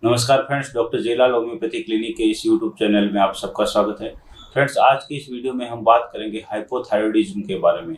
नमस्कार friends, doctor जेलाल homeopathy clinic के इस यूट्यूब चैनल में आप सबका स्वागत है। फ्रेंड्स, आज की इस वीडियो में हम बात करेंगे हाइपोथायरॉयडिज्म के बारे में,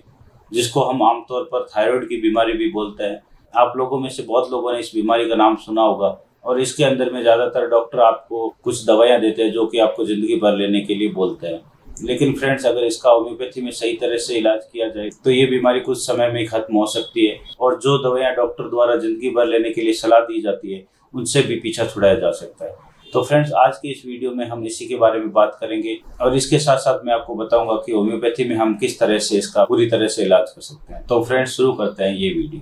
जिसको हम आमतौर पर थायराइड की बीमारी भी बोलते हैं। आप लोगों में से बहुत लोगों ने इस बीमारी का नाम सुना होगा और इसके अंदर में ज़्यादातर डॉक्टर आपको कुछ दवाइयाँ देते हैं जो कि आपको ज़िंदगी भर लेने के लिए बोलते हैं। लेकिन फ्रेंड्स, अगर इसका होम्योपैथी में सही तरह से इलाज किया जाए तो ये बीमारी कुछ समय में ही खत्म हो सकती है और जो दवाइयाँ डॉक्टर द्वारा ज़िंदगी भर लेने के लिए सलाह दी जाती है उनसे भी पीछा छुड़ाया जा सकता है। तो फ्रेंड्स, आज की इस वीडियो में हम इसी के बारे में बात करेंगे और इसके साथ साथ मैं आपको बताऊंगा कि होम्योपैथी में हम किस तरह से इसका पूरी तरह से इलाज कर सकते हैं। तो फ्रेंड्स, शुरू करते हैं ये वीडियो।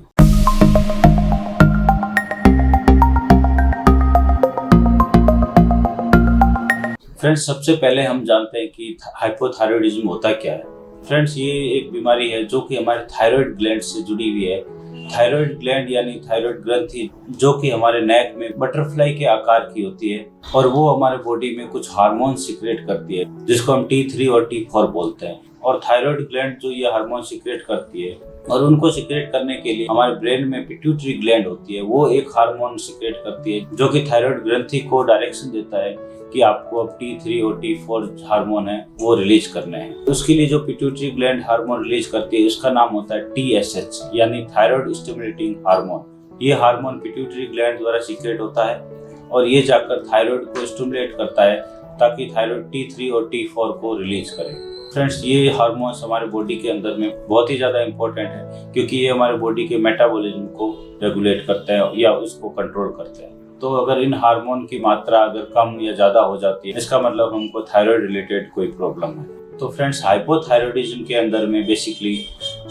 फ्रेंड्स, सबसे पहले हम जानते हैं कि हाइपोथायरॉयडिज्म होता क्या है। फ्रेंड्स, ये एक बीमारी है जो कि हमारे थायराइड ग्लैंड से जुड़ी हुई है। थायराइड ग्लैंड यानी थायराइड ग्रंथि जो कि हमारे नेक में बटरफ्लाई के आकार की होती है और वो हमारे बॉडी में कुछ हार्मोन सिक्रेट करती है जिसको हम T3 और T4 बोलते हैं। और थायराइड ग्लैंड जो ये हार्मोन सिक्रेट करती है और उनको सिक्रेट करने के लिए हमारे ब्रेन में पिट्यूटरी ग्लैंड होती है, वो एक हार्मोन सिक्रेट करती है जो कि थायराइड ग्रंथि को डायरेक्शन देता है कि आपको अब T3 और T4 हार्मोन है वो रिलीज करने हैं। उसके लिए जो पिट्यूटरी ग्लैंड हार्मोन रिलीज करती है उसका नाम होता है TSH यानी थायराइड स्टिमुलेटिंग हार्मोन। ये हार्मोन पिट्यूटरी ग्लैंड द्वारा सीक्रेट होता है और ये जाकर थायराइड को स्टिमुलेट करता है ताकि थायराइड T3 और T4 को रिलीज करे। फ्रेंड्स, ये हार्मोन्स हमारे बॉडी के अंदर में बहुत ही ज़्यादा इंपॉर्टेंट है क्योंकि ये हमारे बॉडी के मेटाबॉलिज्म को रेगुलेट करते हैं या उसको कंट्रोल करते हैं। तो अगर इन हार्मोन की मात्रा अगर कम या ज़्यादा हो जाती है इसका मतलब हमको थायराइड रिलेटेड कोई प्रॉब्लम है। तो फ्रेंड्स, हाइपोथायरॉयडिज्म के अंदर में बेसिकली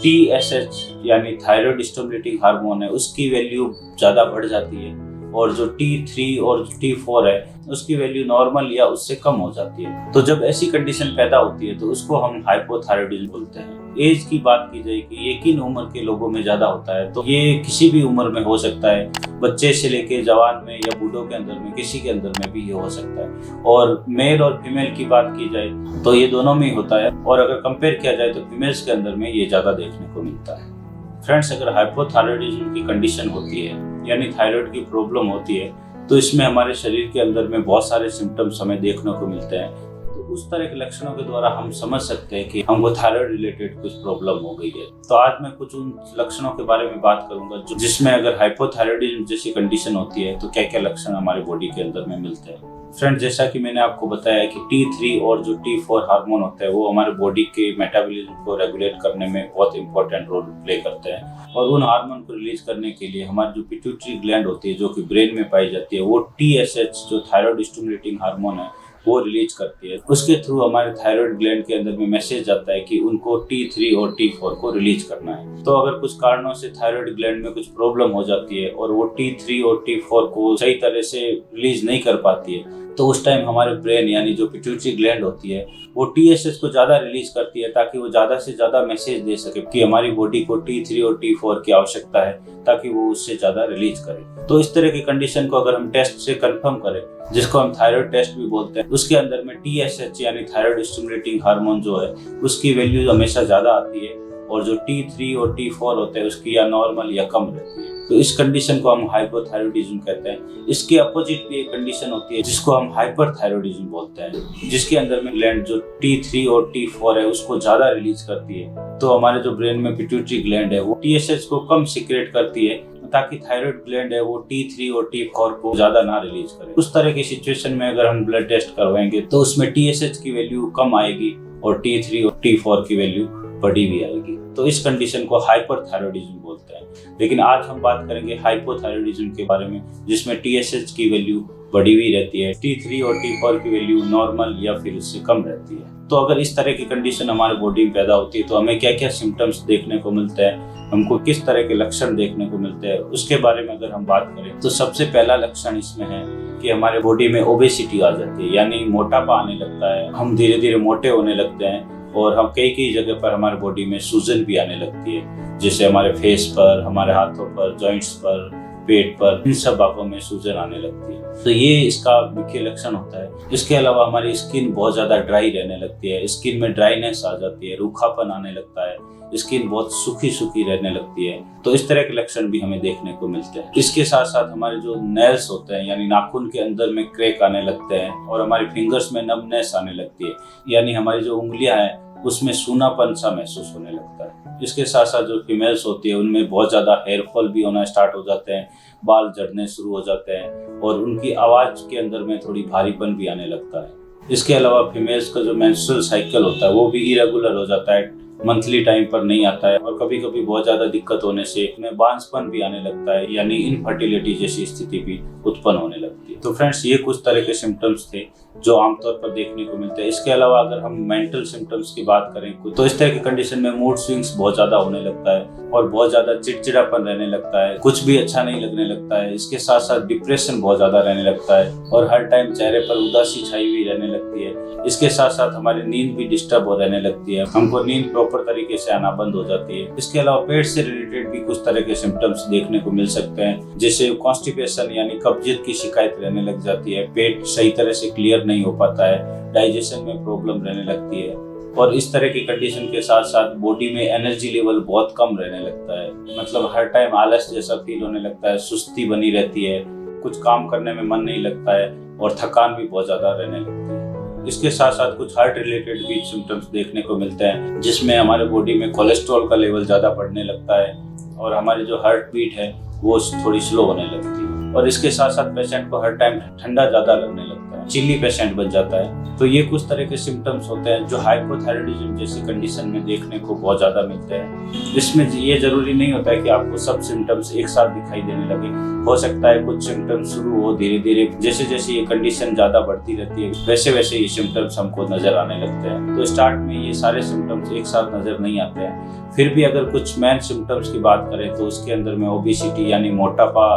TSH यानी थायराइड स्टिमुलेटिंग हार्मोन है उसकी वैल्यू ज़्यादा बढ़ जाती है और जो T3 और T4 है उसकी वैल्यू नॉर्मल या उससे कम हो जाती है। तो जब ऐसी कंडीशन पैदा होती है तो उसको हम हाइपोथायरॉयडिज्म बोलते हैं। एज की बात की जाए कि ये किन उम्र के लोगों में ज़्यादा होता है, तो ये किसी भी उम्र में हो सकता है, बच्चे से लेके जवान में या बूढ़ों के अंदर में, किसी के अंदर में भी ये हो सकता है। और मेल और फीमेल की बात की जाए तो ये दोनों में ही होता है और अगर कंपेयर किया जाए तो फीमेल्स के अंदर में ये ज़्यादा देखने को मिलता है। फ्रेंड्स, अगर हाइपोथायरॉयडिज्म की कंडीशन होती है यानी थायराइड की प्रॉब्लम होती है तो इसमें हमारे शरीर के अंदर में बहुत सारे सिम्टम्स हमें देखने को मिलते हैं। तो उस तरह के लक्षणों के द्वारा हम समझ सकते हैं कि हमको थायराइड रिलेटेड कुछ प्रॉब्लम हो गई है। तो आज मैं कुछ उन लक्षणों के बारे में बात करूंगा जिसमें अगर हाइपोथायरॉयडिज्म जैसी कंडीशन होती है तो क्या क्या लक्षण हमारे बॉडी के अंदर में मिलते हैं। फ्रेंड्स, जैसा कि मैंने आपको बताया कि T3 और जो T4 हार्मोन होता है वो हमारे बॉडी के मेटाबॉलिज्म को रेगुलेट करने में बहुत इंपॉर्टेंट रोल प्ले करते हैं और उन हार्मोन को रिलीज करने के लिए हमारी जो पिट्यूटरी ग्लैंड होती है जो कि ब्रेन में पाई जाती है वो TSH जो थायराइड स्टिमुलेटिंग हार्मोन है वो रिलीज करती है। उसके थ्रू हमारे थायराइड ग्लैंड के अंदर में मैसेज आता है कि उनको T3 और T4 को रिलीज करना है। तो अगर कुछ कारणों से थायराइड ग्लैंड में कुछ प्रॉब्लम हो जाती है और वो T3 और T4 को सही तरह से रिलीज नहीं कर पाती है तो उस टाइम हमारे ब्रेन यानी जो पिट्यूटरी ग्लैंड होती है वो TSH को ज़्यादा रिलीज करती है ताकि वो ज़्यादा से ज़्यादा मैसेज दे सके कि हमारी बॉडी को T3 और T4 की आवश्यकता है ताकि वो उससे ज़्यादा रिलीज करे। तो इस तरह की कंडीशन को अगर हम टेस्ट से कंफर्म करें, जिसको हम थायराइड टेस्ट भी बोलते हैं, उसके अंदर में TSH यानी थायराइड स्टिमुलेटिंग हार्मोन जो है उसकी वैल्यू हमेशा ज़्यादा आती है और जो T3 और T4 होते हैं उसकी या नॉर्मल या कम रहती है। तो इस कंडीशन को हम हाइपोथायरॉयडिज्म कहते हैं। इसके अपोजिट भी एक कंडीशन होती है जिसको हम हाइपरथायरॉयडिज्म बोलते हैं, जिसके अंदर में ग्लैंड जो T3 और T4 है उसको ज्यादा रिलीज करती है। तो हमारे जो ब्रेन में पिट्यूटरी ग्लैंड है वो TSH को कम सिक्रेट करती है ताकि थायराइड ग्लैंड है वो T3 और T4 को ज्यादा ना रिलीज करे। उस तरह की सिचुएशन में अगर हम ब्लड टेस्ट करवाएंगे तो उसमें TSH की वैल्यू कम आएगी और T3 और T4 की वैल्यू बढ़ी भी आएगी। तो इस कंडीशन को हाइपरथायरॉयडिज्म बोलते हैं। लेकिन आज हम बात करेंगे हाइपोथायरॉयडिज्म के बारे में जिसमें TSH की वैल्यू बढ़ी हुई रहती है, T3 और T4 की वैल्यू नॉर्मल या फिर उससे कम रहती है। तो अगर इस तरह की कंडीशन हमारे बॉडी में पैदा होती है तो हमें क्या क्या सिम्टम्स देखने को मिलते हैं, हमको किस तरह के लक्षण देखने को मिलते हैं, उसके बारे में अगर हम बात करें तो सबसे पहला लक्षण इसमें है कि हमारे बॉडी में ओबेसिटी आ जाती है यानी मोटापा आने लगता है। हम धीरे धीरे मोटे होने लगते हैं और हम कई जगह पर हमारे बॉडी में सूजन भी आने लगती है, जैसे हमारे फेस पर, हमारे हाथों पर, जॉइंट्स पर पेट पर, इन सब भागों में सूजन आने लगती है। तो ये इसका मुख्य लक्षण होता है। इसके अलावा हमारी स्किन बहुत ज़्यादा ड्राई रहने लगती है, स्किन में ड्राइनेस आ जाती है, रूखापन आने लगता है, स्किन बहुत सूखी सूखी रहने लगती है। तो इस तरह के लक्षण भी हमें देखने को मिलते हैं। इसके साथ साथ हमारे जो नेल्स होते हैं यानी नाखून के अंदर में क्रैक आने लगते हैं और हमारी फिंगर्स में नमनेस आने लगती है, यानी हमारी जो उंगलियां हैं उसमें सूनापन सा महसूस होने लगता है। इसके साथ साथ जो फीमेल्स होती है उनमें बहुत ज़्यादा हेयर फॉल भी होना स्टार्ट हो जाते हैं, बाल झड़ने शुरू हो जाते हैं और उनकी आवाज़ के अंदर में थोड़ी भारीपन भी आने लगता है। इसके अलावा फीमेल्स का जो मेंस्ट्रुअल साइकिल होता है वो भी इरेगुलर हो जाता है, मंथली टाइम पर नहीं आता है और कभी कभी बहुत ज़्यादा दिक्कत होने से उन्हें बांझपन भी आने लगता है, यानी इनफर्टिलिटी जैसी स्थिति भी उत्पन्न होने लगती है। तो फ्रेंड्स, ये कुछ तरह के सिम्टम्स थे जो आमतौर पर देखने को मिलते हैं। इसके अलावा अगर हम मेंटल सिम्टम्स की बात करें तो इस तरह की कंडीशन में मूड स्विंग्स बहुत ज़्यादा होने लगता है और बहुत ज़्यादा चिड़चिड़ापन रहने लगता है, कुछ भी अच्छा नहीं लगने लगता है। इसके साथ साथ डिप्रेशन बहुत ज़्यादा रहने लगता है और हर टाइम चेहरे पर उदासी छाई हुई रहने लगती है। इसके साथ साथ हमारी नींद भी डिस्टर्ब हो रहने लगती है, हमको नींद प्रॉपर तरीके से आना बंद हो जाती है। इसके अलावा पेट से रिलेटेड भी कुछ तरह के सिम्टम्स देखने को मिल सकते हैं, जैसे कॉन्स्टिपेशन यानी कब्जियत की शिकायत रहने लग जाती है, पेट सही तरह से क्लियर नहीं हो पाता है, डाइजेशन में प्रॉब्लम रहने लगती है और इस तरह की कंडीशन के साथ साथ बॉडी में एनर्जी लेवल बहुत कम रहने लगता है, मतलब हर टाइम आलस जैसा फील होने लगता है, सुस्ती बनी रहती है, कुछ काम करने में मन नहीं लगता है और थकान भी बहुत ज़्यादा रहने लगती है। इसके साथ साथ कुछ हार्ट रिलेटेड भी सिम्टम्स देखने को मिलते हैं, जिसमें हमारे बॉडी में कोलेस्ट्रॉल का लेवल ज़्यादा बढ़ने लगता है और हमारी जो हार्ट बीट है वो थोड़ी स्लो होने लगती है और इसके साथ साथ पेशेंट को हर टाइम ठंडा ज़्यादा लगने लगता है, चिल्ली पेशेंट बन जाता है। तो ये कुछ तरह के सिम्टम्स होते हैं जो हाइपोथायराइडिज्म जैसी कंडीशन में देखने को बहुत ज़्यादा मिलते हैं। इसमें ये जरूरी नहीं होता है कि आपको सब सिम्टम्स एक साथ दिखाई देने लगे, हो सकता है कुछ सिम्टम्स शुरू हो धीरे धीरे, जैसे जैसे ये कंडीशन ज़्यादा बढ़ती रहती है वैसे वैसे ये सिम्टम्स हमको नज़र आने लगते हैं। तो स्टार्ट में ये सारे सिम्टम्स एक साथ नज़र नहीं आते हैं। फिर भी अगर कुछ मेन सिम्टम्स की बात करें तो उसके अंदर में ओबेसिटी यानी मोटापा,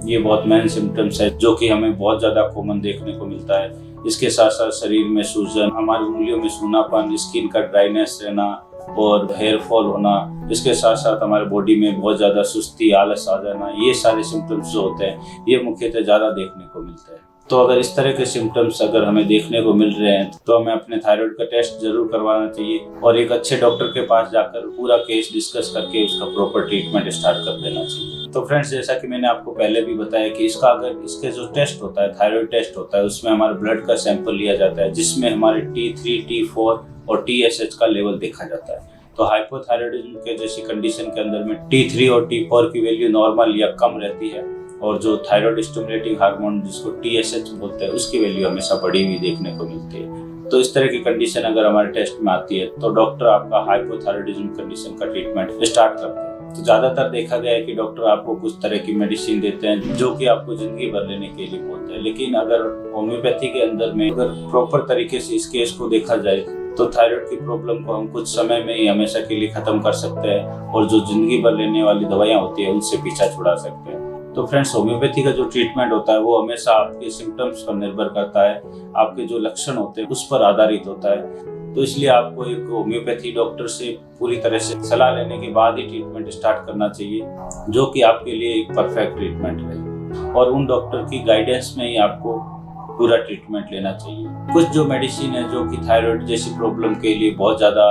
ये बहुत मेन सिम्टम्स है जो कि हमें बहुत ज़्यादा कॉमन देखने को मिलता है। इसके साथ साथ शरीर में सूजन, हमारी उंगलियों में सूनापन, स्किन का ड्राइनेस रहना और हेयर फॉल होना, इसके साथ साथ हमारे बॉडी में बहुत ज़्यादा सुस्ती, आलस आ जाना, ये सारे सिम्टम्स जो होते हैं ये मुख्यतः ज़्यादा देखने को मिलते हैं। तो अगर इस तरह के सिम्टम्स अगर हमें देखने को मिल रहे हैं तो हमें अपने थायराइड का टेस्ट जरूर करवाना चाहिए और एक अच्छे डॉक्टर के पास जाकर पूरा केस डिस्कस करके उसका प्रॉपर ट्रीटमेंट स्टार्ट कर देना चाहिए। तो फ्रेंड्स, जैसा कि मैंने आपको पहले भी बताया कि इसके जो टेस्ट होता है, थायराइड टेस्ट होता है, उसमें हमारे ब्लड का सैंपल लिया जाता है जिसमें हमारे T3, T4 और TSH का लेवल देखा जाता है। तो हाइपोथायराइडिज्म के जैसी कंडीशन के अंदर में T3 और T4 की वैल्यू नॉर्मल या कम रहती है और जो थायराइड स्टिमुलेटिंग हार्मोन जिसको TSH बोलते हैं उसकी वैल्यू हमेशा बढ़ी हुई देखने को मिलती है। तो इस तरह की कंडीशन अगर हमारे टेस्ट में आती है तो डॉक्टर आपका हाइपोथायराइडिज्म कंडीशन का ट्रीटमेंट स्टार्ट करते हैं। तो ज़्यादातर देखा गया है कि डॉक्टर आपको कुछ तरह की मेडिसिन देते हैं जो कि आपको ज़िंदगी भर लेने के लिए बोलते हैं, लेकिन अगर होम्योपैथी के अंदर में अगर प्रॉपर तरीके से इस केस को देखा जाए तो थायराइड की प्रॉब्लम को हम कुछ समय में ही हमेशा के लिए ख़त्म कर सकते हैं और जो ज़िंदगी भर लेने वाली दवाइयाँ होती है उनसे पीछा छुड़ा सकते हैं। तो फ्रेंड्स, होम्योपैथी का जो ट्रीटमेंट होता है वो हमेशा आपके सिम्टम्स पर निर्भर करता है, आपके जो लक्षण होते हैं उस पर आधारित होता है। तो इसलिए आपको एक होम्योपैथी डॉक्टर से पूरी तरह से सलाह लेने के बाद ही ट्रीटमेंट स्टार्ट करना चाहिए, जो कि आपके लिए एक परफेक्ट ट्रीटमेंट रहे और उन डॉक्टर की गाइडेंस में ही आपको पूरा ट्रीटमेंट लेना चाहिए। कुछ जो मेडिसिन है जो कि थायराइड जैसी प्रॉब्लम के लिए बहुत ज़्यादा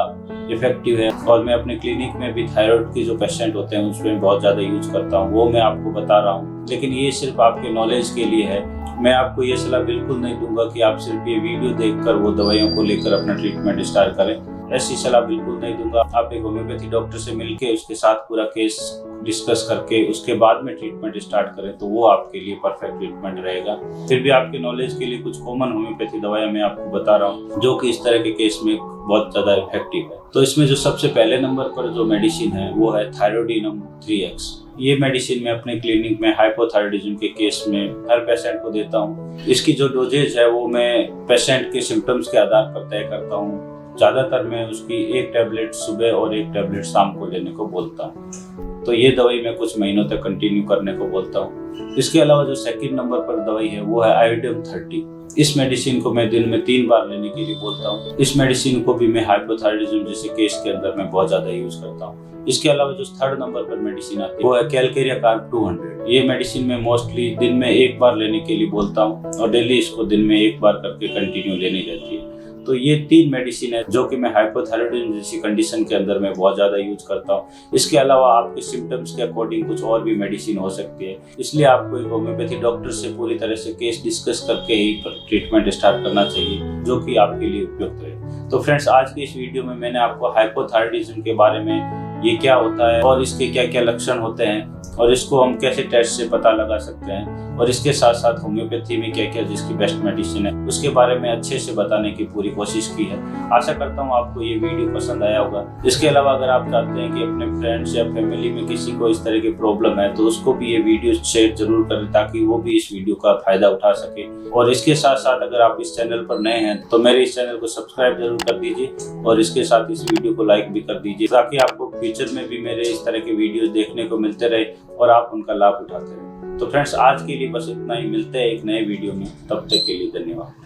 इफेक्टिव है और मैं अपने क्लिनिक में भी थायराइड के जो पेशेंट होते हैं उसमें बहुत ज़्यादा यूज करता हूँ, वो मैं आपको बता रहा हूँ, लेकिन ये सिर्फ आपके नॉलेज के लिए है। मैं आपको ये सलाह बिल्कुल नहीं दूंगा कि आप सिर्फ ये वीडियो देखकर वो दवाइयों को लेकर अपना ट्रीटमेंट स्टार्ट करें, ऐसी सलाह बिल्कुल नहीं दूंगा। आप एक होम्योपैथी डॉक्टर से मिलके उसके साथ पूरा केस डिस्कस करके उसके बाद में ट्रीटमेंट स्टार्ट करें तो वो आपके लिए परफेक्ट ट्रीटमेंट रहेगा। फिर भी आपके नॉलेज के लिए कुछ कॉमन होम्योपैथी दवाइयाँ मैं आपको बता रहा हूँ जो कि इस तरह के केस में बहुत ज़्यादा इफेक्टिव है। तो इसमें जो सबसे पहले नंबर पर जो मेडिसिन है वो है थायरोडिनम 3X। ये मेडिसिन मैं अपने क्लिनिक में हाइपोथायराइडिज्म के केस में हर पेशेंट को देता हूँ। इसकी जो डोजेज है वो मैं पेशेंट के सिम्टम्स के आधार पर तय करता हूँ। ज़्यादातर मैं उसकी एक टैबलेट सुबह और एक टैबलेट शाम को लेने को बोलता हूँ। तो ये दवाई मैं कुछ महीनों तक कंटिन्यू करने को बोलता हूँ। इसके अलावा जो सेकंड नंबर पर दवाई है वो है आयोडीन 30। इस मेडिसिन को मैं दिन में 3 बार लेने के लिए बोलता हूँ। इस मेडिसिन को भी मैं हाइपोथायराइडिज्म जैसे केस के अंदर मैं बहुत ज़्यादा यूज करता हूँ। इसके अलावा जो थर्ड नंबर पर मेडिसिन आती है वो है कैलकेरिया कार्ब 200। ये मेडिसिन मैं मोस्टली दिन में एक बार लेने के लिए बोलता हूँ और डेली इसको दिन में एक बार करके कंटिन्यू लेनी रहती है। तो ये 3 मेडिसिन है जो कि मैं हाइपोथायराइडिज्म जैसी कंडीशन के अंदर मैं बहुत ज़्यादा यूज करता हूँ। इसके अलावा आपके सिम्टम्स के अकॉर्डिंग कुछ और भी मेडिसिन हो सकती है, इसलिए आपको एक होम्योपैथी डॉक्टर से पूरी तरह से केस डिस्कस करके ही ट्रीटमेंट स्टार्ट करना चाहिए जो कि आपके लिए उपयुक्त रहे। तो फ्रेंड्स, आज की इस वीडियो में मैंने आपको हाइपोथायराइडिज्म के बारे में, ये क्या होता है और इसके क्या क्या लक्षण होते हैं और इसको हम कैसे टेस्ट से पता लगा सकते हैं और इसके साथ साथ होम्योपैथी में क्या क्या जिसकी बेस्ट मेडिसिन है उसके बारे में अच्छे से बताने की पूरी कोशिश की है। आशा करता हूँ आपको ये वीडियो पसंद आया होगा। इसके अलावा अगर आप चाहते हैं कि अपने फ्रेंड्स या फैमिली में किसी को इस तरह की प्रॉब्लम है तो उसको भी ये वीडियो शेयर जरूर करें ताकि वो भी इस वीडियो का फायदा उठा सके। और इसके साथ साथ अगर आप इस चैनल पर नए हैं तो मेरे इस चैनल को सब्सक्राइब जरूर कर दीजिए और इसके साथ इस वीडियो को लाइक भी कर दीजिए ताकि आपको फ्यूचर में भी मेरे इस तरह के वीडियोस देखने को मिलते रहे और आप उनका लाभ उठाते रहे। तो फ्रेंड्स, आज के लिए बस इतना ही। मिलते हैं एक नए वीडियो में, तब तक के लिए धन्यवाद।